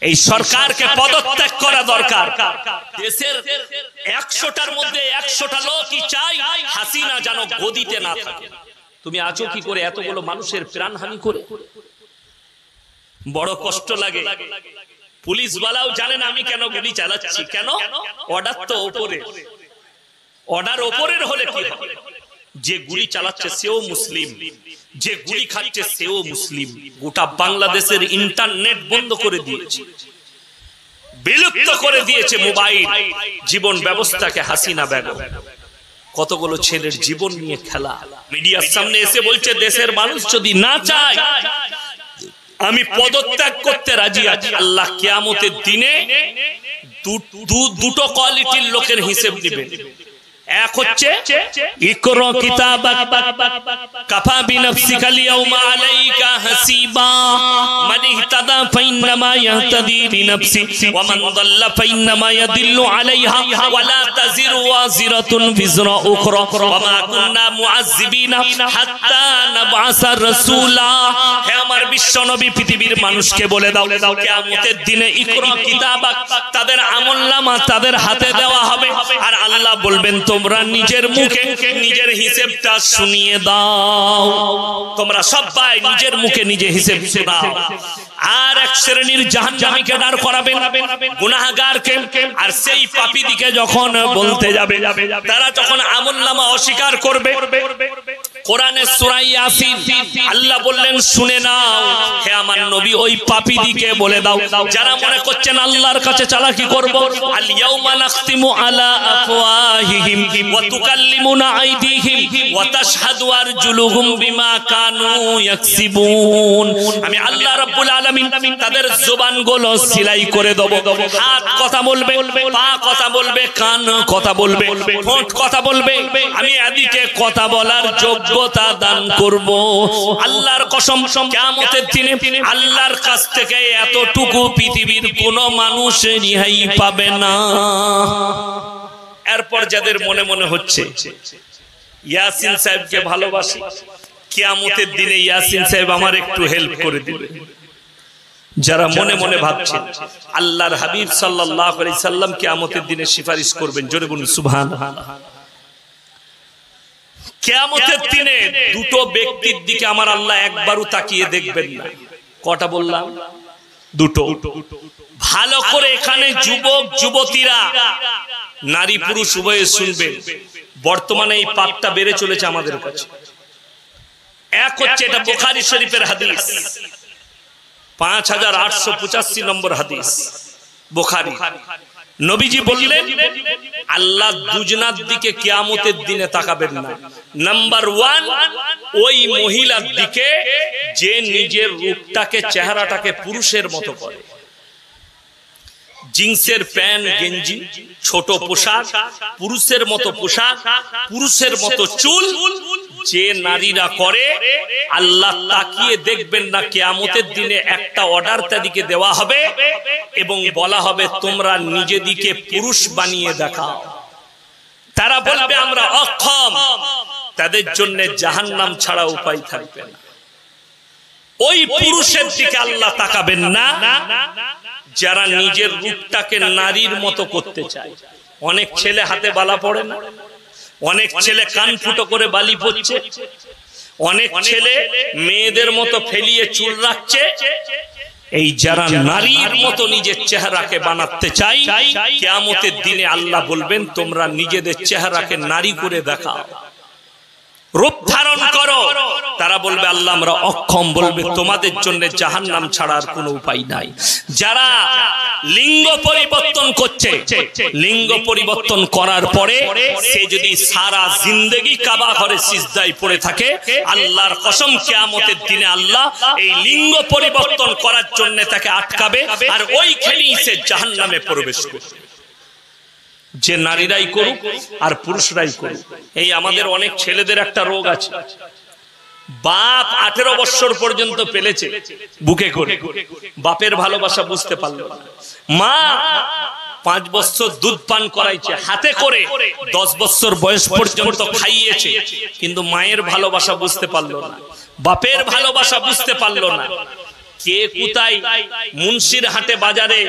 এই সরকারকে পদত্যাগ করা দরকার। দেশের 100টার মধ্যে 100টা লোকই চাই হাসিনা যেন গদিতে না থাকে। তুমি আছো কি করে এতগুলো মানুষের প্রাণহানি করে? বড় কষ্ট লাগে। পুলিশ ওয়ালাও জানেন আমি কেন গুলি চালাচ্ছি। কেন? অর্ডার তো উপরে, অর্ডার উপরের হলে কি হবে? যে গুলি চালাচ্ছে সেও মুসলিম, যে গুলি খাচ্ছে সেও মুসলিম। গোটা বাংলাদেশের ইন্টারনেট বন্ধ করে দিয়েছে, বিলুপ্ত করে দিয়েছে মোবাইল। জীবন ব্যবস্থাকে হাসিনা বেগম কতগুলো ছেলের জীবন নিয়ে খেলা। মিডিয়ার সামনে এসে বলছে দেশের মানুষ যদি না চায় আমি পদত্যাগ করতে রাজি আছি। আল্লাহ কিয়ামতের দিনে দুটো কোয়ালিটির লোকের হিসেব দিবেন। এক হচ্ছে ইকরা কিতাবাক কাফা বিনফসিকা লিয়াউমা আলাইকা হাসিবা মান ইহতাদা ফাইন্নামা ইয়াহতাদি লিনাফসি ওয়া মান দাল্লা ফাইন্নামা ইয়াদিল্লু আলাইহা ওয়া লা তাজিরু ওয়াজিরাতুন বিজরা উখরা ওয়া মা কুননা মুআযযিবিনা হাত্তা নাবআসা রাসূলা। হে আমার বিশ্বনবী পৃথিবীর মানুষকে বলে দাও কিয়ামতের দিনে ইকরা কিতাবাক তাদের আমলনামা তাদের হাতে দেওয়া হবে। আর আল্লাহ বলবেন তোমরা নিজের মুখে নিজের হিসাবটা শুনিয়ে দাও। তোমরা সবাই নিজের মুখে নিজে হিসাব শোনাও। আর এক শ্রেণীর জাহান্নামীকে দাঁড় করাবেন, গুনাহগারকে। আর সেই পাপীদিকে যখন বলতে যাবে, তারা যখন আমলনামা অস্বীকার করবে, কোরআনের সূরা ইয়াসিন আল্লাহ বললেন শুনে নাও হে আমার নবী ওই পাপীদিকে বলে দাও যারা মনে করছেন আল্লাহর কাছে চালাকি করব। আল ইয়াউমা নাখতিমু আলা আফওয়াহিহিম ওয়া তুকাল্লিমুনা আইদিহিম ওয়া তাশহাদু আরজুলুহুম বিমা কানু ইয়াকসিবুন। আমি আল্লাহ রাব্বুল আলামিন তাদের জবানগুলো সিলাই করে দেব। হাত কথা বলবে, পা কথা বলবে, কান কথা বলবে, ঠোঁট কথা বলবে। আমি এদিকে কথা বলার যোগ্যতা দান করব। আল্লাহর কসম কিয়ামতের দিনে আল্লাহর কাছ থেকে এতটুকু পৃথিবীর কোন মানুষ রেহাই পাবে না। এরপর যাদের মনে মনে হচ্ছে ইয়াসিন সাহেবকে ভালোবাসি, কিয়ামতের দিনে ইয়াসিন সাহেব আমার একটু হেল্প করে দিবে। যারা মনে মনে ভাবছেন আল্লাহর হাবিব সাল্লাল্লাহু আলাইহি সাল্লাম কিয়ামতের দিনে সুপারিশ করবেন, জোরে বলুন সুবহানাল্লাহ। কিয়ামতের দিনে দুটো ব্যক্তির দিকে আমার আল্লাহ একবারও তাকিয়ে দেখবেন না। কটা বললাম? দুটো। ভালো করে এখানে যুবক যুবতীরা, নারী পুরুষ উভয়ে শুনবেন। বর্তমানে এই পাপটা বেড়ে চলেছে আমাদের কাছে। এক হচ্ছে এটা বুখারী শরীফের হাদিস, 5885 নম্বর হাদিস বুখারী। নবীজি বললেন আল্লাহ দুজনার দিকে কিয়ামতের দিনে তাকাবেন না। নাম্বার 1 ওই মহিলার দিকে যে নিজের রূপটাকে চেহারাটাকে পুরুষের মতো করে, জিন্সের প্যান্ট গেঞ্জি, ছোট পোশাক, পুরুষের মতো পোশাক, পুরুষের মতো চুল যে নারীরা করে, আল্লাহ তাকিয়ে দেখবেন না। কিয়ামতের দিনে একটা অর্ডার তাদেরকে দেওয়া হবে এবং বলা হবে তোমরা নিজেদিকে পুরুষ বানিয়ে দেখাও। তারা বলবে আমরা অক্ষম। তাদের জন্য জাহান্নাম ছাড়া উপায় থাকবে না। ওই পুরুষের দিকে আল্লাহ তাকাবেন না যারা নিজের রূপটাকে নারীর মতো করতে চায়। অনেক ছেলে হাতে বালা পড়ে না, অনেক ছেলে কান ফুটো করে বালি পড়ছে, অনেক ছেলে মেয়েদের মতো ফেলিয়ে চুল রাখছে। এই যারা নারীর মতো নিজের চেহারাকে বানাতে চাই, কিয়ামতের দিনে আল্লাহ বলবেন তোমরা নিজেদের চেহারাকে নারী করে দেখাও, রূপ ধারণ করো। তারা বলবে আল্লাহ আমরা অক্ষম। বলবে তোমাদের জন্য জাহান্নাম ছাড়ার কোনো উপায় নাই। যারা লিঙ্গ পরিবর্তন করছে, লিঙ্গ পরিবর্তন করার পরে সে যদি সারা জিন্দেগি কাবা ঘরে সিজদায় পড়ে থাকে, আল্লাহর কসম কিয়ামতের দিনে আল্লাহ এই লিঙ্গ পরিবর্তন করার জন্য তাকে আটকাবে আর ওইখানেই সে জাহান্নামে প্রবেশ করবে। যে নারীরাই করুক আর পুরুষরাই করুক। এই আমাদের অনেক ছেলেদের একটা রোগ আছে, বাপ 18 বছর পর্যন্ত পেলেছে বুকে করে, বাপের ভালোবাসা বুঝতে পারলো না। মা 5 বছর দুধ পান করাইছে হাতে করে, 10 বছর বয়স পর্যন্ত খাইয়েছে, কিন্তু মায়ের ভালোবাসা বুঝতে পারলো না, বাপের ভালোবাসা বুঝতে পারলো না। কে কোথায় মুন্সির হাটে বাজারে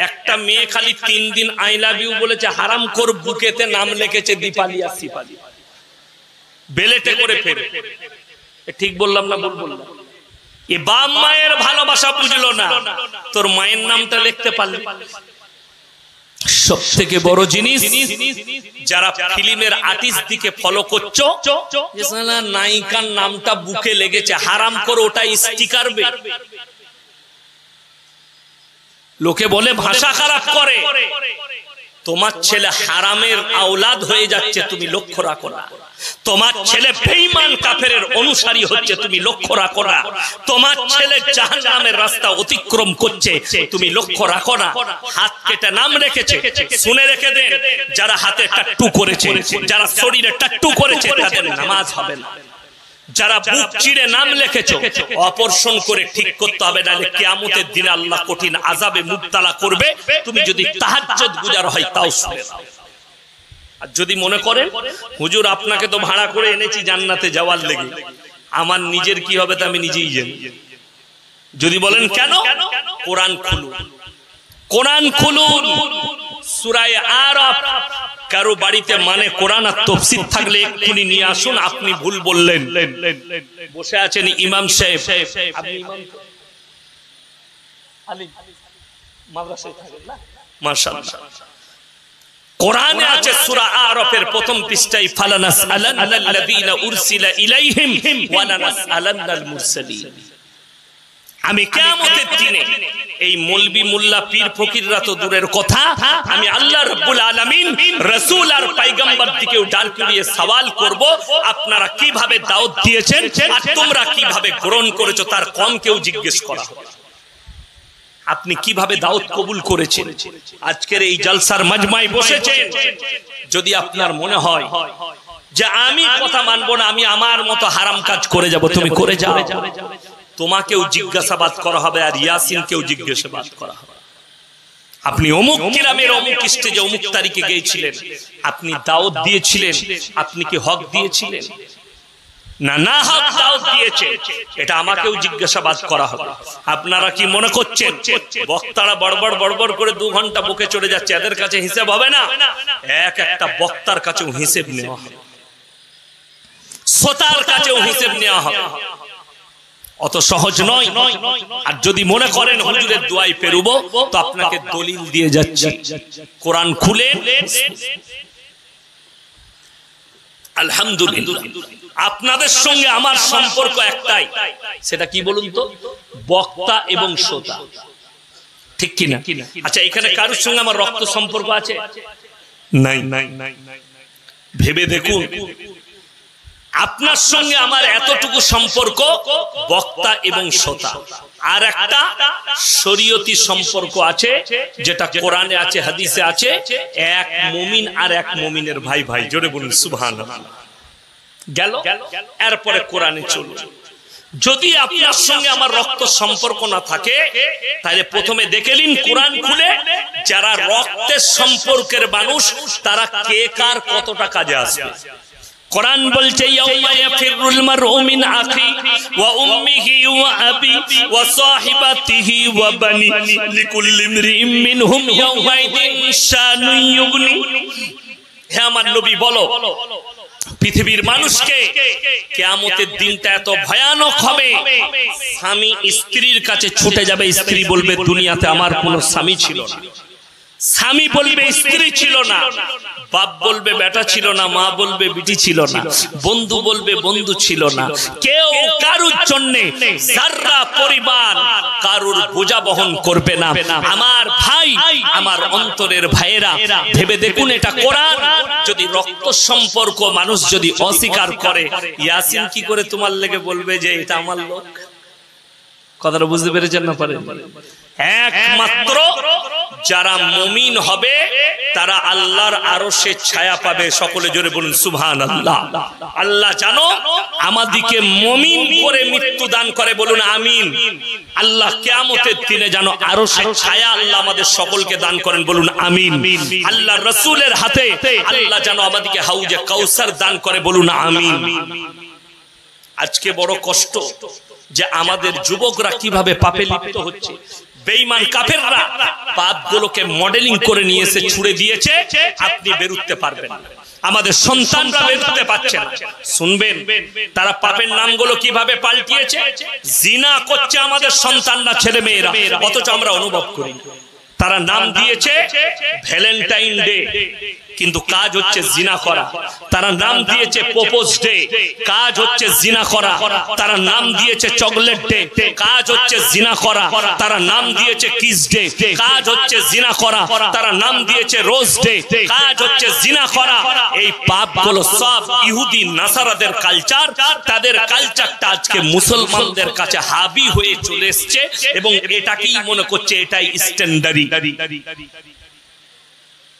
একটা মেয়ে খালি 3 দিন আই লাভ ইউ বলেছে, হারাম কর বুকেতে নাম লিখেছে দীপালি আর সিপালি, বেলেটে করে ফেলে। ঠিক বললাম না ভুল বললাম? এ বাপ মায়ের ভালোবাসা বুঝলো না, তোর মায়ের নামটা লিখতে পারলি। সব থেকে বড় জিনিস, যারা ফিল্মের আর্টিস্ট দিকে ফলো করছো, নায়িকার নামটা বুকে লেগেছে, হারাম করে ওটা স্টিকার বে। লোকে বলে ভাষা খারাপ করে, তোমার ছেলে হারামের আওলাদ হয়ে যাচ্ছে, তুমি লক্ষ্য রাখো না। তোমার ছেলে বেঈমান কাফেরের অনুসারী হচ্ছে, তুমি লক্ষ্য রাখো না। তোমার ছেলে জাহান্নামের রাস্তা অতিক্রম করছে, তুমি লক্ষ্য রাখো না। হাত কেটে নাম রেখেছে, শুনে রেখে দেন, যারা হাতে টাট্টু করেছে, যারা শরীরে টাট্টু করেছে, তাদের নামাজ হবে না। যারা বুক চিড়ে নাম লিখেছো, অপারেশন করে ঠিক করতে হবে, নাহলে কিয়ামতের দিনে আল্লাহ কঠিন আযাবে মুবতালা করবে। তুমি যদি তাহাজ্জুদ গুজার হয় তাও শুনে নাও। আর যদি মনে করেন হুজুর আপনাকে তো ভাড়া করে এনেছি জান্নাতে যাওয়ার লেগে, আমার নিজের কি হবে তা আমি নিজেই জানি। যদি বলেন কেন, কোরআন খুলুন, কোরআন খুলুন, সূরা আরাফ। কারো বাড়িতে মানে কোরআন আর তাফসীর থাকলে এক্ষুনি নিয়ে আসুন। আপনি ভুল বললেন। বসে আছেন ইমাম সাহেব, আপনি ইমাম আলী মাদ্রাসায় থাকেন না? মাশাআল্লাহ, কোরআনে আছে সূরা আরাফের প্রথম পৃষ্ঠায়, ফালানাসআলান্নাল্লাযীনা উরসিলা ইলাইহিম ওয়া লানাসআলান্নাল মুরসালিন। আমি কিয়ামতের দিনে এই মৌলবি মোল্লা পীর ফকিররা তো দূরের কথা, আমি আল্লাহ রাব্বুল আলামিন রাসূল আর পয়গম্বর দিকেও ডাল করিয়ে সওয়াল করব, আপনারা কিভাবে দাওয়াত দিয়েছেন আর তোমরা কিভাবে গ্রহণ করেছো, তার কম কেউ জিজ্ঞেস করা হবে। আপনি কিভাবে দাওয়াত কবুল করেছেন? আজকের এই জলসার মাজমায় বসেছেন, যদি আপনার মনে হয় যে আমি কথা মানবো না, আমি আমার মতো হারাম কাজ করে যাব, তুমি করে যাও। তোমাকেও জিজ্ঞাসাবাদ করা হবে, আর ইয়াসিনকেও জিজ্ঞাসাবাদ করা হবে। আপনি অমুক গ্রামের অমুক স্টেজে অমুক তারিখে গিয়েছিলেন, আপনি দাওয়াত দিয়েছিলেন, আপনি কি হক দিয়েছিলেন? না, না হক দাওয়াত দিয়েছে, এটা আমাকেও জিজ্ঞাসাবাদ করা হবে। আপনারা কি মনে করছেন বক্তারা বড়বড় করে 2 ঘন্টা বুকে চড়ে যাচ্ছে, এদের কাছে হিসাব হবে না? এক একটা বক্তার কাছেও হিসাব নেওয়া হবে, শ্রোতার কাছেও হিসাব নেওয়া হবে। অত সহজ নয়। আর যদি মনে করেন হুজুরের দোয়ায় পেরুবো, তো আপনাকে দলিল দিয়ে যাচ্ছি, কোরআন খুলে আলহামদুলিল্লাহ। আপনাদের সঙ্গে আমার সম্পর্ক একটাই, সেটা কি বলুন তো? বক্তা এবং শ্রোতা, ঠিক কিনা? আচ্ছা, এখানে কারোর সঙ্গে আমার রক্ত সম্পর্ক আছে? নাই। ভেবে দেখুন, আপনার সঙ্গে আমার এতটুকু সম্পর্ক বক্তা এবং শ্রোতা। আর একটা শরীয়তি সম্পর্ক আছে, যেটা কোরআনে আছে, হাদিসে আছে, এক মুমিন আর এক মুমিনের ভাই ভাই। জোরে বলুন সুবহানাল্লাহ। গেল, এরপরে কোরআনে চলুন। যদি আপনার সঙ্গে আমার রক্ত সম্পর্ক না থাকে, তাহলে প্রথমে দেখে নিন কোরআন খুলে, যারা রক্তের সম্পর্কের মানুষ তারা কে কার কতটা কাজে আসবে। কোরআন বলছে, ইয়াউমা ইয়াফিরুল মারউ মিন আখি ওয়া উম্মিহি ওয়া আবি ওয়া সাহিবাতিহি ওয়া বানি লিকুল্লি ইমরিইম মিনহুম ইয়াউমাইদিন শানুন ইউগনি। হে আমার নবী বলো, পৃথিবীর মানুষকে কিয়ামতের দিনটা এত ভয়ানক হবে, স্বামী স্ত্রীর কাছে ছুটে যাবে, স্ত্রী বলবে দুনিয়াতে আমার কোনো স্বামী ছিল না, স্বামী বলবে স্ত্রী ছিল না, বাপ বলবে বেটা ছিল না, মা বলবে বিটি ছিল না, বন্ধু বলবে বন্ধু ছিল না। কেউ কারুর জন্য যারা পরিবার কারুর বোঝা বহন করবে না। আমার ভাই, আমার অন্তরের ভাইয়েরা, ভেবে দেখুন, এটা কোরআন। যদি রক্ত সম্পর্ক মানুষ যদি অস্বীকার করে, ইয়াসিন কি করে তোমার লেগে বলবে যে এটা আমার লোক? কথাটা বুঝতে পেরেছেন না? পারেন? একমাত্র যারা মুমিন হবে তারা আল্লাহর আরশের ছায়া পাবে। সকলে জোরে বলুন সুবহানাল্লাহ। আল্লাহ জানো আমাদেরকে মুমিন করে মৃত্যু দান করে, বলুন আমিন। আল্লাহ কিয়ামতের দিনে জানো আরশের ছায়া আল্লাহ আমাদের সকলকে দান করেন, বলুন আমিন। আল্লাহ রাসূলের হাতে আল্লাহ জানো আমাদেরকে হাউজে কাউসার দান করে, বলুন আমিন। আজকে বড় কষ্ট, যে আমাদের যুবকরা কিভাবে পাপে লিপ্ত হচ্ছে। বেঈমান কাফেররা পাপগুলোকে মডেলিং করে নিয়ে এসে ছুড়ে দিয়েছে, আপনি বেরুতে পারবেন না। আমাদের সন্তানরা বেরুতে পারছে না। শুনবেন তারা পাপের নামগুলো কিভাবে পাল্টিয়েছে। জিনা করছে আমাদের সন্তানরা, ছেলে মেয়েরা, অথচ আমরা অনুভব করি। তারা নাম দিয়েছে ভ্যালেন্টাইন ডে, কিন্তু কাজ হচ্ছে জিনা করা। তারা নাম দিয়েছে প্রপোজ ডে, কাজ হচ্ছে জিনা করা। তারা নাম দিয়েছে চকলেট ডে, কাজ হচ্ছে জিনা করা। তারা নাম দিয়েছে কিস ডে, কাজ হচ্ছে জিনা করা। তারা নাম দিয়েছে রোজ ডে, কাজ হচ্ছে জিনা করা। এই পাপগুলো সব ইহুদি নাসারাদের কালচার। তাদের কালচারটা আজকে মুসলমানদের কাছে হাবি হয়ে চলে এসছে এবং এটাকেই মনে করছে এটাই স্ট্যান্ডার্ড।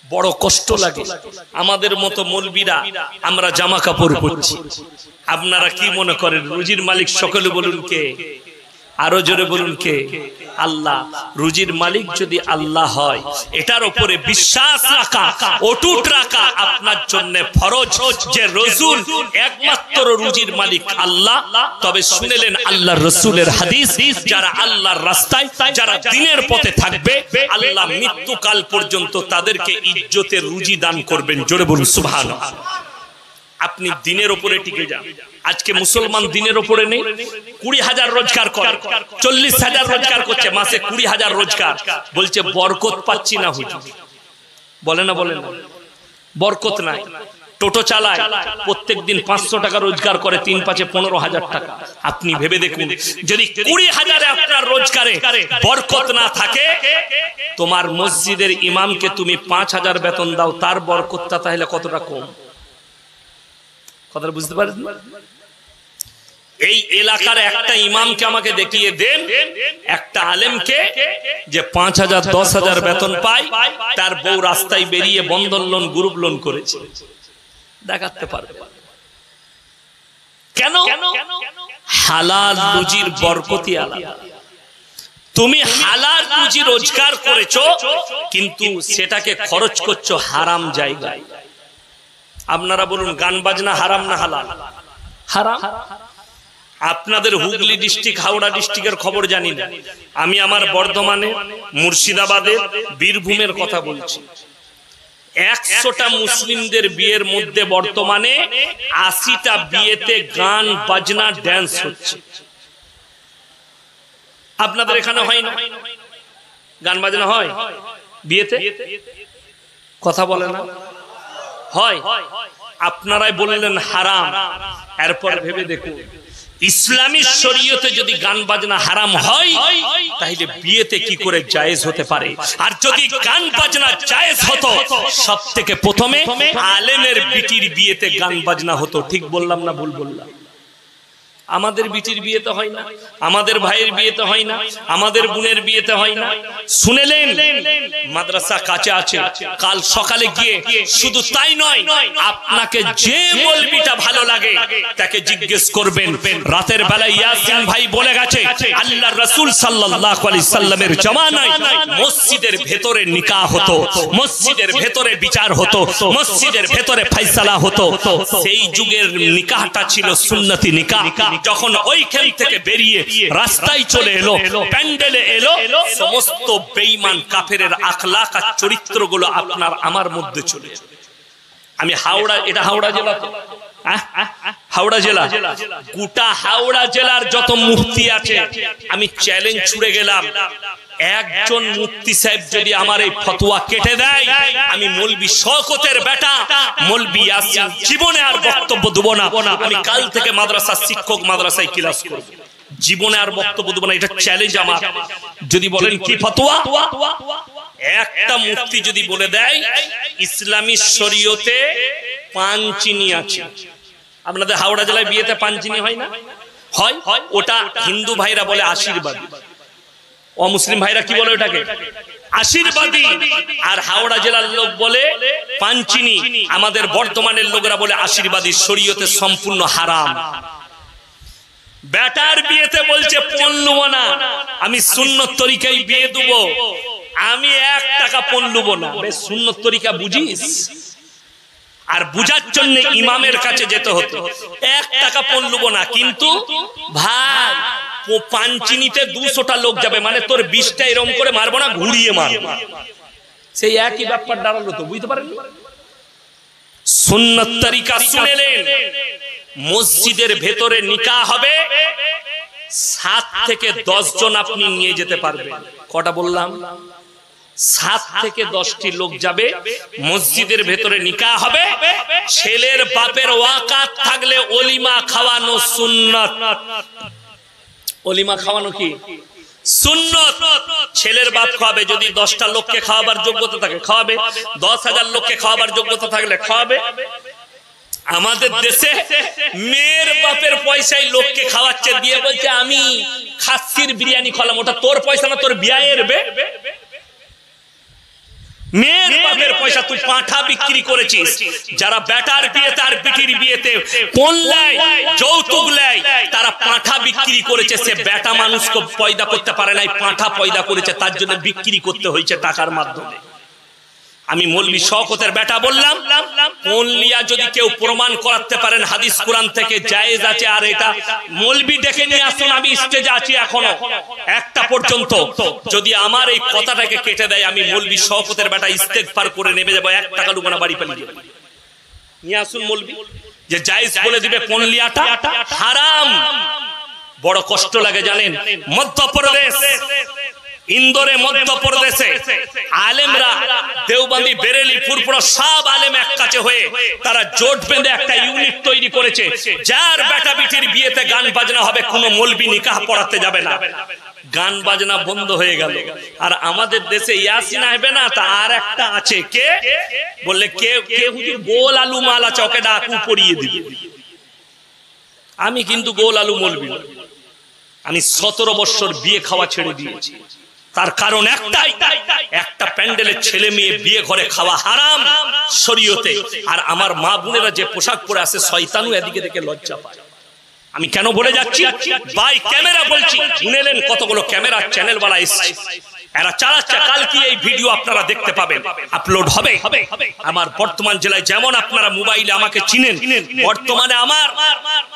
বড় কষ্ট লাগে। আমাদের মতো মৌলবীরা আমরা জামা কাপড় পরছি, আপনারা কি মনে করেন রুজির মালিক? সকলে বলুন কে, আরো জোরে বলুন কে? আল্লাহ। রুজির মালিক যদি আল্লাহ হয়, এটার উপরে বিশ্বাস রাখা, অটুট রাখা আপনার জন্য ফরজ যে রাসূল একমাত্র রুজির মালিক আল্লাহ। তবে শুনলেন আল্লাহর রাসূলের হাদিস, যারা আল্লাহর রাস্তায়, যারা দ্বীনের পথে থাকবে, আল্লাহ মৃত্যুকাল পর্যন্ত তাদেরকে ইজ্জতের রুজি দান করবেন। জোরে বলুন সুবহানাল্লাহ। আপনি দ্বীনের উপরে টিকে যান। আজকে মুসলমান দ্বীনের উপরে নেই। 20,000 রোজগার করে, 40,000 রোজগার করছে, মাসে 20,000 রোজগার, বলছে বরকত পাচ্ছি না হুজুর। বলে না, বলে না, বরকত নাই। টোটো চালায়, প্রত্যেকদিন 500 টাকা রোজগার করে, 3 5 15,000 টাকা। আপনি ভেবে দেখুন, যদি 20,000 আপনার রোজগারে বরকত না থাকে, তোমার মসজিদের ইমামকে তুমি 5,000 বেতন দাও, তার বরকতটা তাহলে কতটা কম? কথাটা বুঝতে পারেন? এই এলাকার একটা ইমামকে আমাকে দেখিয়ে দেন, একটা আলেমকে যে 5,000 10,000 বেতন পায়, তার বউ রাস্তায় বেরিয়ে বন্ধন লোন, গ্রুপ লোন করেছে, দেখাতে পারবে? কেন? হালাল রুজির বরকতই আলাদা। তুমি হালাল রুজি রোজগার করেছো, কিন্তু সেটাকে খরচ করছো হারাম জায়গায়। আপনারা বলুন, গান বাজনা হারাম না হালাল? হারাম। আপনাদের হুগলি ডিস্ট্রিক্ট, হাওড়া ডিস্ট্রিক্টের খবর জানি না, আমি আমার বর্ধমানে, মুর্শিদাবাদের, বীরভূমের কথা বলছি। 100টা মুসলিমদের বিয়ের মধ্যে বর্তমানে 80টা বিয়েতে গান বাজনা ড্যান্স হচ্ছে। আপনাদের এখানে হয় না? গান বাজনা হয় বিয়েতে? কথা বলে না? হয়। আপনারাই বললেন হারাম। এরপর ভেবে দেখুন, ইসলামী শরীয়তে যদি গান বাজনা হারাম হয়, তাহলে বিয়েতে কি করে জায়েজ হতে পারে? আর যদি গান বাজনা জায়েজ হতো, সব থেকে প্রথমে আলেমের বিটির বিয়েতে গান বাজনা হতো। ঠিক বললাম না ভুল বললাম? আমাদের বিটির বিয়েতে হয় না, আমাদের ভাইয়ের বিয়েতে হয় না, আমাদের বোনের বিয়েতে হয় না। শুনেলেন, মাদ্রাসা কাছে আছে, কাল সকালে গিয়ে শুধু তাই নয়, আপনাকে যে মৌলবীটা ভালো লাগে তাকে জিজ্ঞেস করবেন। রাতের বেলা ইয়াসিন ভাই বলে গেছে, আল্লাহর রাসূল সাল্লাল্লাহু আলাইহি সাল্লামের জামানায় মসজিদের ভেতরে নিকাহ হতো, মসজিদের ভেতরে বিচার হতো, মসজিদের ভেতরে ফয়সালা হতো। সেই যুগের নিকাহটা ছিল সুন্নতি নিকাহ। যখন ওইখান থেকে বেরিয়ে রাস্তায় চলে এলো, প্যান্ডেলে এলো, সমস্ত বেঈমান কাফেরের আখলাক আর চরিত্রগুলো আপনার আমার মধ্যে চলে। আমি হাওড়া, এটা হাওড়া জেলা তো, হাওড়া জেলা, গোটা হাওড়া জেলার যত মুফতি আছে, আমি চ্যালেঞ্জ ছুড়ে গেলাম, একজন মুফতি সাহেব যদি আমার এই ফতোয়া কেটে দেয়, আমি মৌলবি শওকতের বেটা মৌলবি ইয়াসিন জীবনে আর বক্তব্য দেব না। আমি কাল থেকে মাদ্রাসার শিক্ষক, মাদ্রাসায় ক্লাস করব, জীবনে আর বক্তব্য দেব না। এটা চ্যালেঞ্জ আমার। যদি বলেন কি ফতোয়া, একটা মুফতি যদি বলে দেয় ইসলামী শরীয়তে পানচিনি আছে। আপনাদের হাওড়া জেলায় বিয়েতে পানচিনি হয় না? হয়। ওটা হিন্দু ভাইরা বলে আশীর্বাদ, অমুসলিম ভাইরা কি বলে ওটাকে? আশীর্বাদী। আর হাওড়া জেলার লোক বলে পানচিনি, আমাদের বর্তমানের লোকেরা বলে আশীর্বাদী। শরীয়তে সম্পূর্ণ হারাম। বেটার বিয়েতে বলছে পণ নেব না, আমি সুন্নত তরিকায় বিয়ে দেব, আমি 1 টাকা পণ নেব না। সুন্নত তরিকা বুঝিস? আর বুঝার জন্য ইমামের কাছে যেতে হতো, 1 টাকা পণ নেব না। কিন্তু ভাই পাঞ্চিনিতে 200টা লোক যাবে, মানে তোর 20টা এরকম করে মারবো না, ঘুরিয়ে মারবো, সেই একই ব্যাপার দাঁড়ালো। তো বুঝতে পারেন সুন্নাত তরিকা শুনেলেন। মসজিদের ভেতরে নিকাহ হবে, 7 থেকে 10 জন আপনি নিয়ে যেতে পারবেন। কটা বললাম? 7 থেকে 10টি লোক যাবে, মসজিদের ভেতরে নিকাহ হবে। ছেলের বাপের ওয়াকাত থাকলে ওলিমা খাওয়ানো সুন্নাত। ওলিমা খাওয়ানো কি সুন্নাত। ছেলের বাপ খাওয়াবে, যদি 10টা লোককে খাওয়াবার যোগ্যতা থাকে খাওয়াবে, 10,000 লোককে খাওয়াবার যোগ্যতা থাকলে খাওয়াবে। আমাদের দেশে মেয়ের বাপের পয়সায় লোককে খাওয়াচ্ছে, দিয়ে বলছে আমি খাসির বিরিয়ানি খাওয়ালাম। ওটা তোর পয়সা না, তোর বিয়ের বে। মেয়ের বাপের পয়সা তুই পাঁঠা বিক্রি করেছিস। যারা বেটার বিয়েতে আর বিটির বিয়েতে কোন লাই যৌতুক লাই, তারা পাঁঠা বিক্রি করেছে। সে বেটা মানুষকে পয়দা করতে পারে নাই, পাঁঠা পয়দা করেছে, তার জন্য বিক্রি করতে হয়েছে টাকার মাধ্যমে। আমি মৌলভী শওকতের বেটা বললাম, কোন লিয়া যদি কেউ প্রমাণ করাতে পারেন হাদিস কোরআন থেকে জায়েজ আছে, আর এটা মৌলভী ডেকে নিয়ে আসুন, আমি স্টেজে আছি এখনো 1টা পর্যন্ত। যদি আমার এই কথাটাকে কেটে দেয়, আমি মৌলভী শওকতের বেটা ইস্তেগফার করে নেমে যাবো, 1 টাকা লুকানা বাড়ি পালিয়ে যাবো। নিয়ে আসুন মৌলভী, যে জায়েজ বলে দিবে কোন লিয়াটা হারাম। বড় কষ্ট লাগে জানেন, মধ্যপ্রদেশ ইন্দোরে, মধ্যপ্রদেশে আলেমরা দেওবন্দি, বেরেলি, ফুরফুরা সব আলেম এক কাছে হয়ে তারা জোট বেঁধে একটা ইউনিট তৈরি করেছে। যার বেটা বিটির বিয়েতে গান বাজনা হবে, কোনো মৌলভী নিকাহ পড়াতে যাবে না। গান বাজনা বন্ধ হয়ে গেল। আর আমাদের দেশে ইয়াসিন আসবে না, তা আর একটা আছে, কে বললে কে হুজুর গোল আলু মাল আছে, ওকে ডাকু পড়িয়ে দিবে। আমি কিন্তু গোল আলু মৌলভী, আমি 17 বছর বিয়ে খাওয়া ছেড়ে দিয়েছি। তার কারণ একটাই, একটা প্যান্ডেলের ছেলে মেয়ে বিয়ে ঘরে খাওয়া হারাম শরীয়তে। আর আমার মা বোনেরা যে পোশাক পরে আসে, শয়তানও এদিকে দেখে লজ্জা পায়। আমি কেন বলে যাচ্ছি, বাই ক্যামেরা বলছি, শুনেলেন কতগুলো ক্যামেরা চ্যানেলওয়ালা এসেছে, এরা চালাচ্ছে। কালকে এই ভিডিও আপনারা দেখতে পাবেন, আপলোড হবে। আমার বর্তমান জেলায় যেমন আপনারা মোবাইলে আমাকে চিনেন, বর্তমানে আমার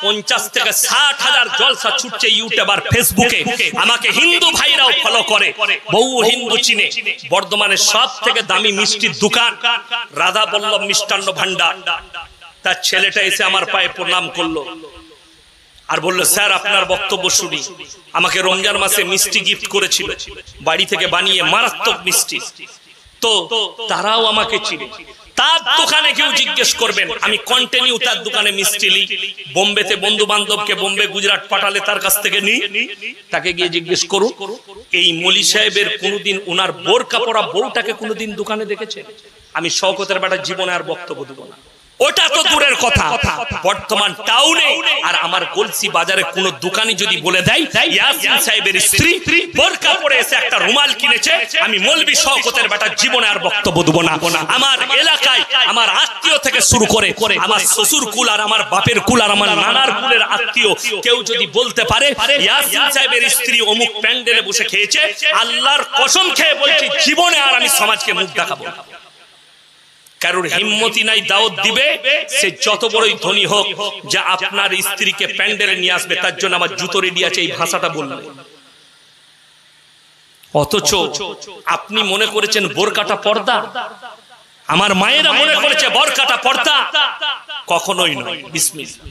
50 থেকে 60,000 জলসা ছুটছে ইউটিউব আর ফেসবুকে। আমাকে হিন্দু ভাইরাও ফলো করে, বহু হিন্দু চিনে। বর্ধমানে সব থেকে দামি মিষ্টির দোকান রাধা বল্লভ মিষ্টান্ন ভান্ডার, তার ছেলেটা এসে আমার পায়ে প্রণাম করলো আর বললো, স্যার আপনার বক্তব্য শুনি। আমাকে রমজান মাসে মিষ্টি গিফট করেছিল, বাড়ি থেকে বানিয়ে মারাত্মক মিষ্টি। তো তারাও আমাকে চিনে। তার দোকানে কেউ জিজ্ঞেস করবেন, আমি কন্টিনিউ তার দোকানে মিষ্টি নিই। বোম্বেতে বন্ধু বান্ধবকে বোম্বে গুজরাট পাঠালে তার কাছ থেকে নিই। তাকে গিয়ে জিজ্ঞেস করুন, এই মলি সাহেবের কোনোদিন ওনার বোরকা পরা বউটাকে কোনোদিন দোকানে দেখেছে? আমি শওকতের বেটা জীবনে আর বক্তব্য দেব না, ওটা তো দূরের কথা। বর্তমান টাউনে আর আমার গলসি বাজারে কোন দোকানি যদি বলে দেয় ইয়াসিন সাহেবের স্ত্রী বোরকা পরে এসে একটা রুমাল কিনেছে, আমি মৌলভী শওকতের বেটা জীবনে আর বক্তব্য দেব না। আমার এলাকায় আমার আত্মীয় থেকে শুরু করে আমার শ্বশুর কুল আর আমার বাপের কুল আর আমার নানার কুলের আত্মীয় কেউ যদি বলতে পারে ইয়াসিন সাহেবের স্ত্রী অমুক প্যান্ডেলে বসে খেয়েছে, আল্লাহর কসম খেয়ে বলছি জীবনে আর আমি সমাজকে মুখ দেখাবো না। কারোর হিম্মতি নাই দাওয়াত দিবে, সে যত বড়ই ধনী হোক, যে আপনার স্ত্রীকে প্যান্ডেলে নিয়ে আসবে, তার জন্য আমার জুতো রেডি আছে, এই ভাষাটা বলবে। অথচ আপনি মনে করেছেন বোরকাটা পর্দা, আমার মায়েরা মনে করেছে বোরকাটা পর্দা, কখনোই নয়। বিসমিল্লাহ,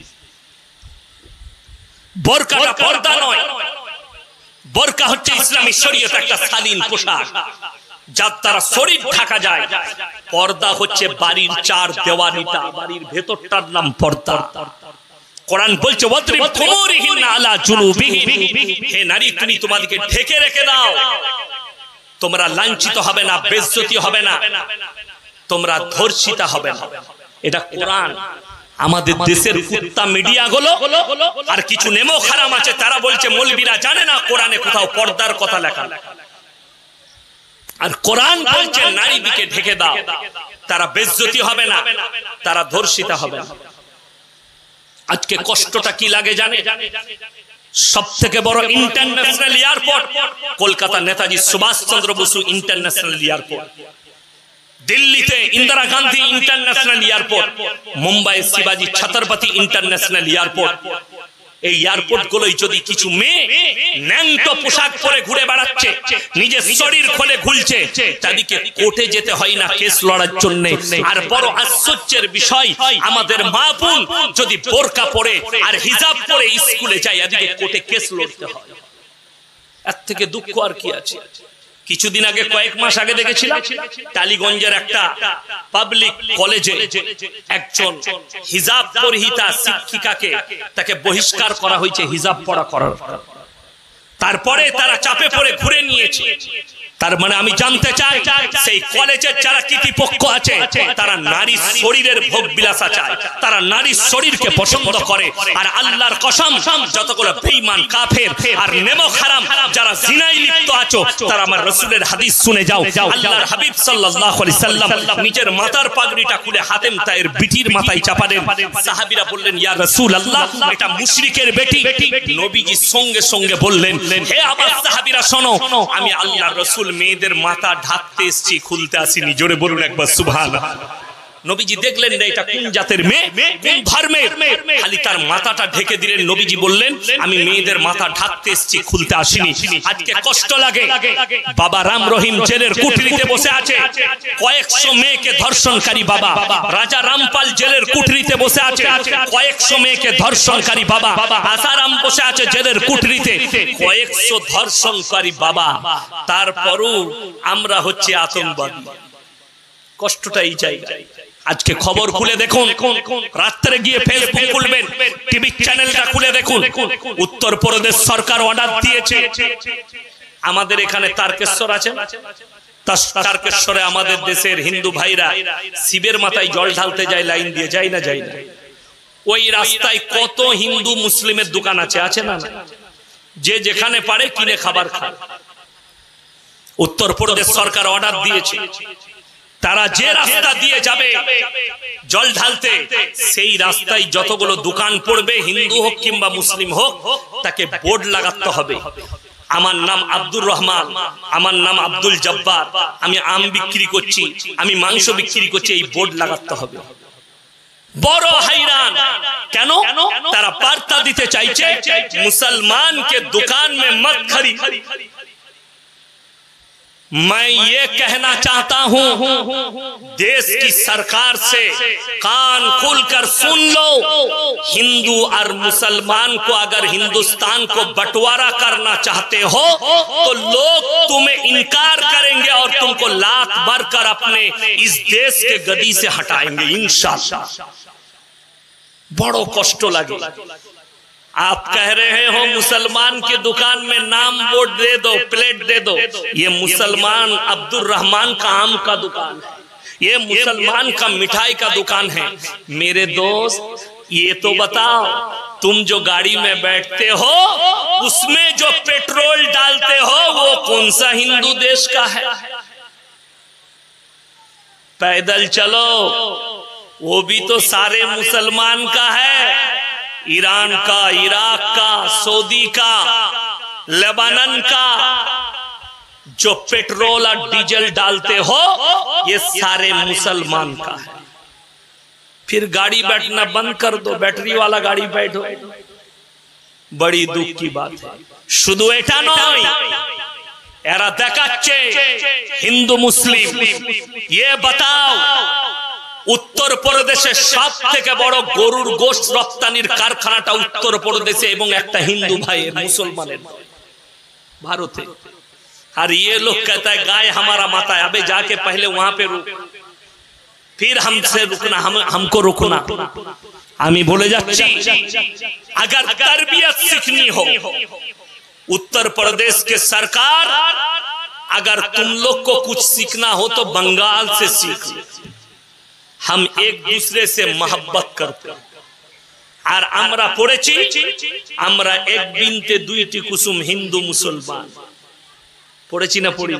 বোরকাটা পর্দা নয়। বোরকা হচ্ছে ইসলামী শরীয়ত একটা শালীন পোশাক, যার দ্বারা শরীর ঢাকা যায়। পর্দা হচ্ছে বাড়ির চার দেওয়ানিটা, বাড়ির ভেতরটার নাম পর্দা। কোরআন বলছে ওয়াদরিব খুমুরিহিন্না আলা জুনুবিহিম, হে নারী তুমি তোমাদেরকে ঢেকে রেখে দাও, তোমরা লাঞ্ছিত হবে না, বেইজ্জতি হবে না, তোমরা ধর্ষিতা হবে না। এটা কোরআন। আমাদের দেশের কুত্তা মিডিয়া গুলো আর কিছু নেমো খারাম আছে, তারা বলছে মৌলবীরা জানে না কোরআনে কোথাও পর্দার কথা লেখা, আর কোরআন বলছে নারীকে ঢেকে দাও, তারা বেইজ্জতি হবে না, তারা ধর্ষিতা হবে না। আজকে কষ্টটা কি লাগে জানে? সবথেকে বড় international airport Kolkata Netaji Subhashchandra Bose international airport, দিল্লিতে ইন্দিরা গান্ধী ইন্টারন্যাশনাল এয়ারপোর্ট, মুম্বাই শিবাজি ছত্রপতি ইন্টারন্যাশনাল এয়ারপোর্ট, এই এয়ারপোর্ট গুলোই যদি কিছু মেয়ে ন্যাংটো পোশাক পরে ঘুরে বেড়াচ্ছে, নিজের শরীর খুলে ঘুরছে, তাদেরকে কোর্টে যেতে হয় না কেস লড়ার জন্য। আর বড় আশ্চর্যের বিষয়, আমাদের মা বোন যদি বোরকা পরে আর হিজাব পরে স্কুলে যায়, এদিকে কোর্টে কেস লড়তে হয়। এর থেকে দুঃখ আর কি আছে? কিছুদিন আগে, কয়েক মাস আগে দেখেছিলাম টালিগঞ্জের একটা পাবলিক কলেজে একজন হিজাব পরিহিতা শিক্ষিকাকে তাকে বহিষ্কার করা হয়েছে হিজাব পরা করার। তারপরে তারা চাপে পড়ে ঘুরে নিয়েছে। তার মানে আমি জানতে চাই, সেই কলেজের যারা কর্তৃপক্ষ আছে তারা নারীর শরীরের ভোগ বিলাসা চায়, তারা নারীর শরীরকে পছন্দ করে। আর আল্লাহর কসম, যতগুলো বেঈমান কাফের আর নেমক হারাম যারা জিনায় লিপ্ত আছো, তারা আমার রাসূলের হাদিস শুনে যাও। আল্লাহর হাবিব সাল্লাল্লাহু আলাইহি সাল্লাম নিজের মাথার পাগড়িটা খুলে হাতেম তায়ের বিটির মাথায় চাপালেন। সাহাবীরা বললেন, ইয়া রাসূলুল্লাহ, এটা মুশরিকের বেটি। নবীজি সঙ্গে সঙ্গে বললেন, হে আমার সাহাবীরা শোনো, আমি আল্লাহর রাসূল মেয়েদের মাথা ঢাকতে এসেছি, খুলতে আসিনি। জোরে বলুন একবার সুবহানাল্লাহ। নবীজি দেখলেন না এটা কোন জাতের মেয়ে, কোন ধর্মের, খালি তার মাথাটা ঢেকে দিলেন। নবীজি বললেন, আমি মেয়েদের মাথা ঢাকতে এসেছি, খুলতে আসিনি। আজকে কষ্ট লাগে, বাবা রাম রহিম জেলের কুঠরিতে বসে আছে, কয়েকশো মেয়েকে ধর্ষণকারী বাবা। রাজা রামপাল জেলের কুঠরিতে বসে আছে, কয়েকশো মেয়েকে ধর্ষণকারী বাবা। আসারাম বসে আছে জেলের কুঠরিতে, কয়েকশো ধর্ষণকারী বাবা। তারপরও আমরা হচ্ছে আতঙ্কবাদী। কষ্টটা এই জায়গায়। আজকে খবর খুলে দেখুন, রাত্রে গিয়ে ফেসবুক খুলবেন, টিভি চ্যানেলটা খুলে দেখুন, উত্তরপ্রদেশ সরকার অর্ডার দিয়েছে। আমাদের এখানে তারকেশ্বর আছে, তারকেশ্বরে আমাদের দেশের হিন্দু ভাইরা শিবের মাথায় জল ঢালতে যায়, লাইন দিয়ে যায় না, যায় না। ওই রাস্তায় কত হিন্দু মুসলিমের দোকান আছে, আছে না? যে যেখানে পারে কিনে খাবার খায়। উত্তরপ্রদেশ সরকার অর্ডার দিয়েছে, তারা যে রাস্তা দিয়ে যাবে জল ঢালতে, সেই রাস্তায় যতগুলো দোকান পড়বে, হিন্দু হোক কিংবা মুসলিম হোক, তাকে বোর্ড লাগাতে হবে। আমার নাম আব্দুর রহমান, আমার নাম আব্দুল জব্বার, আমি আম বিক্রি করছি, আমি মাংস বিক্রি করছি, এই বোর্ড লাগাতে হবে। বড় हैरान, কেন? তারা বার্তা দিতে চাইছে, মুসলমানকে দোকান মে মত খরিদ। मैं ये कहना चाहता हूं, देश की सरकार से कान खोलकर सुन लो, हिंदू और मुसलमान को अगर हिंदुस्तान को बंटवारा करना चाहते हो तो लोग तुम्हें इनकार करेंगे और तुमको लात भरकर अपने इस देश के गदी से हटाएंगे इंशाअल्लाह। बड़ो कष्ट लगे। आप कह रहे हो मुसलमान के दुकान में नाम बोर्ड दे दो, प्लेट दे दो। ये मुसलमान अब्दुल रहमान का आम का दुकान है, ये मुसलमान का मिठाई का दुकान है। मेरे दोस्त, ये तो बताओ, तुम जो गाड़ी में बैठते हो उसमें जो पेट्रोल डालते हो वो कौन सा हिंदू देश का है? पैदल चलो, वो भी तो सारे मुसलमान का है, ईरान का, इराक का, सऊदी का, लेबनान का। जो पेट्रोल और डीजल डालते हो ये सारे मुसलमान का है। फिर गाड़ी बैठना बंद कर दो, बैटरी वाला गाड़ी बैठो। बड़ी दुख की बात है। शुद्ध एटा नय, एरा देखाচ্ছে हिंदू मुस्लिम। ये बताओ, उत्तर प्रदेशे सब থেকে বড় গরুর গোশত রপ্তানির কারখানাটা উত্তর প্রদেশে এবং একটা হিন্দু ভাইয়ের, মুসলমানের ভারতে। और ये लोग कहता है गाय हमारा माता है। अबे जाके पहले वहां पे रुक, फिर हमसे रुकना, हमको रुकना। আমি বলে যাচ্ছি, अगर तरबियत सीखनी हो उत्तर प्रदेश के सरकार, अगर तुम लोग को कुछ सीखना हो तो बंगाल से सीख लो। हम एक दूसरे से मोहब्बत करते हैं। और আমরা পড়েছি, আমরা এক বিনতে দুইটি কুসুম, হিন্দু মুসলমান পড়েছি না পড়ি?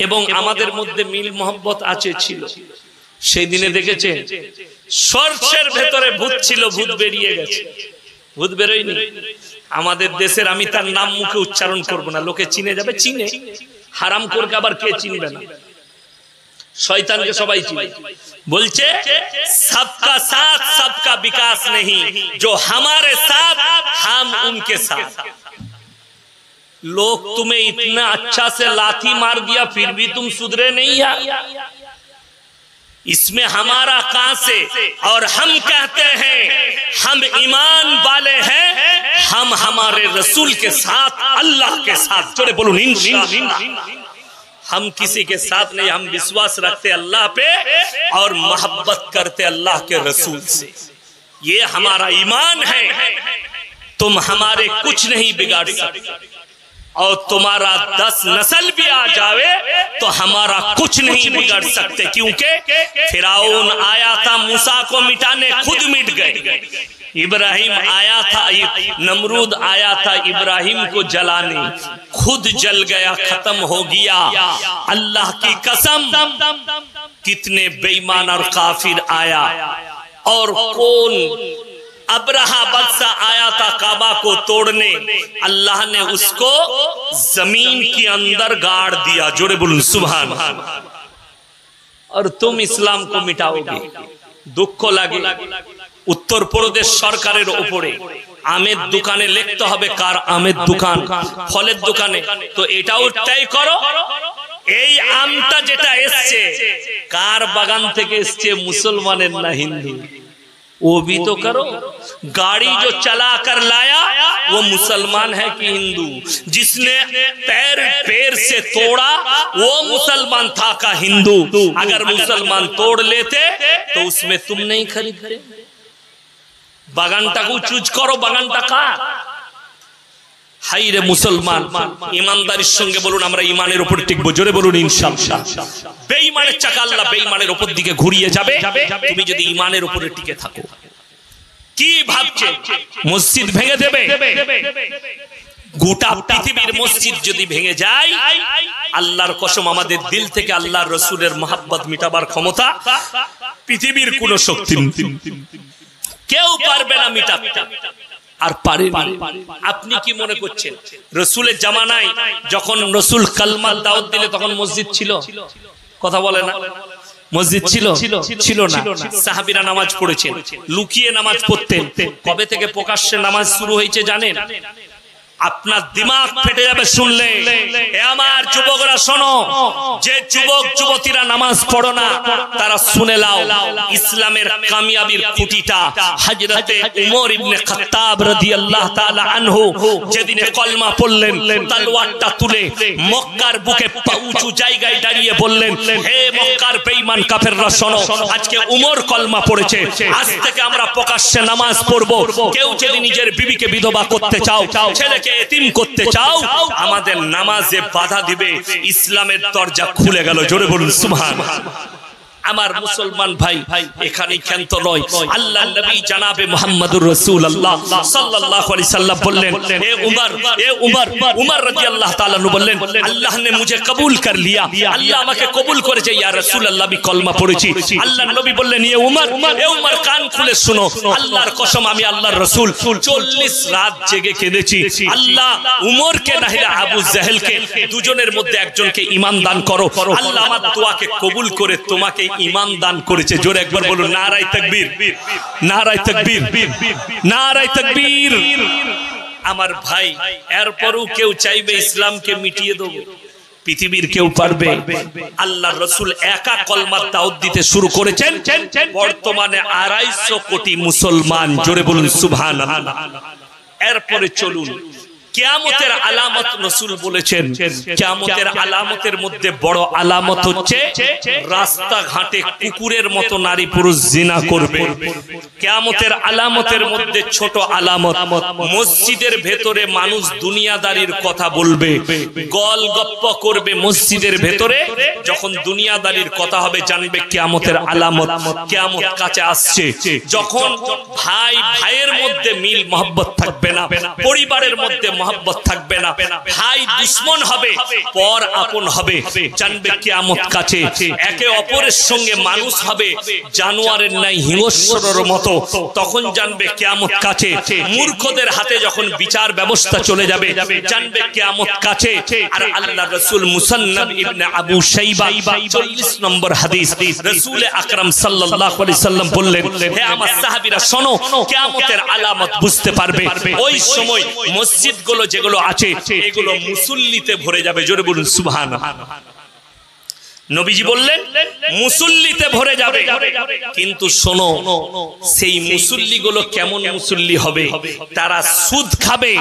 এবং আমাদের মধ্যে মিল মোহব্বত আছে, ছিল। সেই দিনে দেখেছে সরষের ভেতরে ভূত ছিল, ভূত বেরিয়ে গেছে। ভূত বেরোয়নি আমাদের দেশের, আমি তার নাম মুখে উচ্চারণ করব না, লোকে চিনে যাবে। চিনে হারাম করকে আবার কে চিনবে না? শয়তানকে সবাই চিনে। বলছে सबका साथ सबका विकास नहीं, जो हमारे साथ हम उनके साथ। लोग तुम्हें इतना अच्छा से लाठी मार दिया फिर भी तुम सुधरे नहीं यार, इसमें हमारा कहां से? और हम कहते हैं हम ईमान वाले हैं, हम हमारे रसूल के साथ अल्लाह के साथ। जोड़े बोलो इंशाअल्लाह। हम किसी के साथ नहीं, हम विश्वास रखते अल्लाह पे और मोहब्बत करते अल्लाह के रसूल से। ये हमारा ईमान है। तुम हमारे कुछ नहीं बिगाड़ सकते, और तुम्हारा 10 नस्ल भी आ जावे तो हमारा कुछ नहीं बिगड़ सकते, क्योंकि फिरौन आया था मूसा को मिटाने, खुद मिट गए। इब्राहिम आया था, नमरूद आया था इब्राहिम को जलाने, खुद जल गया, खत्म हो गया। अल्लाह की कसम, कितने बेईमान और काफिर आया। और कौन? अब्रहा बदशा आया था काबा को तोड़ने, अल्लाह ने उसको जमीन के अंदर गाड़ दिया। जोड़े बोलूं सुभान। और तुम इस्लाम को मिटाओगे, दुख লাগে। उत्तर प्रदेश सरकारेर উপরে आमेर दुकाने लिखते হবে কার आमेर दुकान, फलेर दुकाने, तो এটাও তাই করো। এই আমটা যেটা এসছে কার বাগান থেকে এসছে? মুসলমানের না হিন্দু? वो भी तो करो। गाड़ी जो चला कर लाया वो मुसलमान है कि हिंदू? जिसने पैर से तोड़ा वो मुसलमान था का हिंदू? अगर मुसलमान तोड़ लेते तो उसमें तुम नहीं खरीदते। बागानटा को चूज करो, बागानटा का। हाय रे मुसलमान, ईमानदारिर संगे बोलुन আমরা ঈমানের উপর টিকবো। জোরে বলুন ইনশাআল্লাহ। বেঈমানের চাকা আল্লাহ বেঈমানের উপর দিকে ঘুরিয়ে যাবে তুমি যদি ঈমানের উপরে টিকে থাকো। কি ভাবছে মসজিদ ভেঙে দেবে? গোটা পৃথিবীর মসজিদ যদি ভেঙে যায়, আল্লাহর কসম আমাদের দিল থেকে আল্লাহর রাসূলের মহব্বত মিটাবার ক্ষমতা পৃথিবীর কোন শক্তি কেউ পারবে না মিটাতে। আর পারেনি। আপনি কি মনে করছেন রাসূলের জামানায় যখন রাসূল কালমার দাওয়াত দিলে তখন মসজিদ ছিল? কথা বলে না। মসজিদ ছিল? ছিল না। সাহাবীরা নামাজ পড়েছেন, লুকিয়ে নামাজ পড়তেন। কবে থেকে প্রকাশ্যে নামাজ শুরু হয়েছে জানেন? আপনার দিমাগ ফেটে যাবে শুনলে। এ আমার যুবকরা শোনো, যে যুবক যুবতীরা নামাজ পড়ো না তারা শুনে নাও, ইসলামের কামিয়াবির খুঁটিটা হযরতে উমর ইবনে খাত্তাব রাদিয়াল্লাহু তাআলা আনহু যেদিনে কলমা পড়লেন, তলোয়ারটা তুলে মক্কার বুকে উঁচু জায়গায় দাঁড়িয়ে বললেন, হে মক্কার বেঈমান কাফেররা শোনো, আজকে উমর কলমা পড়েছে, আজ থেকে আমরা প্রকাশ্যে নামাজ পড়ব। কেউ যদি নিজের বিবিকে বিধবা করতে চাও, ছেলেকে এতিম করতে চাও, আমাদের নামাজে বাধা দিবে। ইসলামের দরজা খুলে গেল। জোরে বলুন সুবহানাল্লাহ। আমার মুসলমান ভাই, এখানে ক্ষান্ত নয়। আল্লাহর নবী জনাবে মুহাম্মদুর রাসূলুল্লাহ সাল্লাল্লাহু আলাইহি সাল্লাম বললেন, এ উমর, এ উমর, উমর রাদিয়াল্লাহু তাআলা নু বললেন, আল্লাহ ने मुझे कबूल कर लिया, আল্লাহ আমাকে কবুল করেছে, ইয়া রাসূলুল্লাহ আমি কলমা পড়েছি। আল্লাহর নবী বললেন, এ উমর কান খুলে শুনো, আল্লাহর কসম আমি আল্লাহর রাসূল 40 রাত জেগে কেঁদেছি। আল্লাহ উমরকে না হলে আবু জাহেলকে, দুজনের মধ্যে একজনকে ঈমান দান করো। আল্লাহ আমার দোয়াকে কবুল করে তোমাকে ঈমান দান করেছে। জোরে একবার বলুন নারায়ে তাকবীর, নারায়ে তাকবীর, নারায়ে তাকবীর। আমার ভাই, এরপরও কেউ চাইবে ইসলামকে মিটিয়ে দেব? পৃথিবীর কেউ পারবে? আল্লাহর রাসূল একা কলমার দাওয়াত দিতে শুরু করেছেন, বর্তমানে 250 কোটি মুসলমান। জোরে বলুন সুবহানাল্লাহ। এরপরে চলুন, কিয়ামতের আলামত রাসূল বলেছেন, কিয়ামতের আলামতের মধ্যে বড় আলামত হচ্ছে রাস্তাঘাটে কুকুরের মতো নারী পুরুষ জিনা করবে। কিয়ামতের আলামতের মধ্যে ছোট আলামত, মসজিদের ভেতরে মানুষ দুনিয়াদারির কথা বলবে, গল গপ্প করবে মসজিদের ভেতরে। যখন দুনিয়াদারির কথা হবে জানবে কিয়ামতের আলামত, কিয়ামত কাছে আসছে। যখন ভাই ভাইয়ের মধ্যে মিল মহব্বত থাকবে না, পরিবারের মধ্যে মহব্বত থাকবে না, ভাই দুশ্মন হবে, পর আপন হবে। জানবে কিয়ামত কাছে, একে অপরের সঙ্গে মানুষ হবে জানোয়ারের ন্যায় হিংস্রের মতো। তখন জানবে কিয়ামত কাছে। মূর্খদের হাতে যখন বিচার ব্যবস্থা চলে যাবে, জানবে কিয়ামত কাছে। আর আল্লাহর রাসূল মুসান্নাদ ইবনে আবু শাইবা 40 নম্বর হাদিস, রাসূল আকরাম সাল্লাল্লাহু আলাইহি সাল্লাম বললেন, হে আমার সাহাবীরা শোনো, কিয়ামতের আলামত বুঝতে পারবে। ওই সময় মসজিদগুলো যেগুলো আছে এগুলো মুসল্লিতে ভরে যাবে। জোরে বলুন সুবহানাল্লাহ। নবীজি বললেন মুসল্লিতে ভরে যাবে। কিন্তু শোনো, সেই মুসল্লিগুলো কেমন মুসল্লি হবে? তারা সুদ খাবে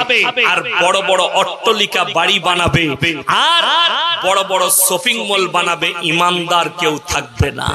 আর বড় বড় অট্টালিকা বাড়ি বানাবে আর বড় বড় শপিং মল বানাবে, ইমানদার কেউ থাকবে না।